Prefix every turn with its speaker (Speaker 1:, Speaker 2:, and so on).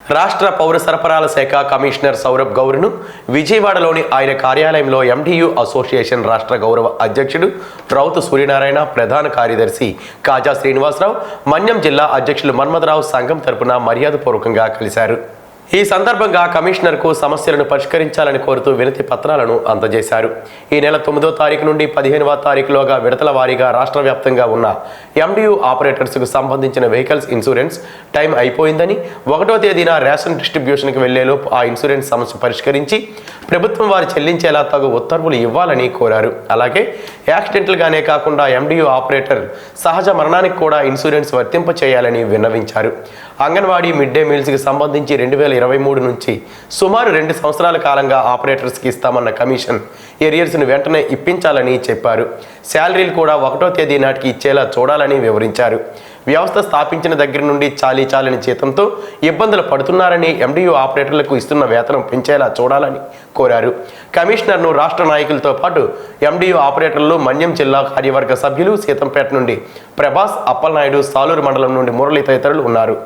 Speaker 1: రాష్ట్ర పౌర సరఫరాల శాఖ కమిషనర్ సౌరభ్ గౌర్ను విజయవాడలోని ఆయన కార్యాలయంలో ఎండియు అసోసియేషన్ రాష్ట్ర గౌరవ అధ్యక్షుడు రౌతు సూర్యనారాయణ, ప్రధాన కార్యదర్శి కాజా శ్రీనివాసరావు, మన్యం జిల్లా అధ్యక్షులు మన్మథరావు సంఘం తరపున మర్యాదపూర్వకంగా కలిశారు. ఈ సందర్భంగా కమిషనర్కు సమస్యలను పరిష్కరించాలని కోరుతూ వినతి పత్రాలను అందజేశారు. ఈ నెల 9వ తారీఖు నుండి 15వ తారీఖులోగా విడతల వారీగా రాష్ట్ర వ్యాప్తంగా ఉన్న ఎండియు ఆపరేటర్స్కు సంబంధించిన వెహికల్స్ ఇన్సూరెన్స్ టైం అయిపోయిందని, 1వ తేదీన రేషన్ డిస్ట్రిబ్యూషన్కి వెళ్లేలోపు ఆ ఇన్సూరెన్స్ సమస్య పరిష్కరించి ప్రభుత్వం వారు చెల్లించేలా తగు ఉత్తర్వులు ఇవ్వాలని కోరారు. అలాగే యాక్సిడెంటల్గానే కాకుండా ఎండియు ఆపరేటర్ సహజ మరణానికి కూడా ఇన్సూరెన్స్ వర్తింప చేయాలని విన్నవించారు. అంగన్వాడీ మిడ్ డే మీల్స్కి సంబంధించి 2023 నుంచి సుమారు 2 సంవత్సరాల కాలంగా ఆపరేటర్స్కి ఇస్తామన్న కమిషన్ ఏరియర్స్ను వెంటనే ఇప్పించాలని చెప్పారు. శాలరీలు కూడా 1వ తేదీ నాటికి ఇచ్చేలా చూడాలని వివరించారు. వ్యవస్థ స్థాపించిన దగ్గర నుండి చాలని జీతంతో ఇబ్బందులు పడుతున్నారని, ఎండియు ఆపరేటర్లకు ఇస్తున్న వేతనం పెంచేలా చూడాలని కోరారు. కమిషనర్ను రాష్ట్ర నాయకులతో పాటు ఎండియు ఆపరేటర్లు, మన్యం జిల్లా కార్యవర్గ సభ్యులు, సీతంపేట నుండి ప్రభాస్, అప్పలనాయుడు, సాలూరు మండలం నుండి మురళి తదితరులు ఉన్నారు.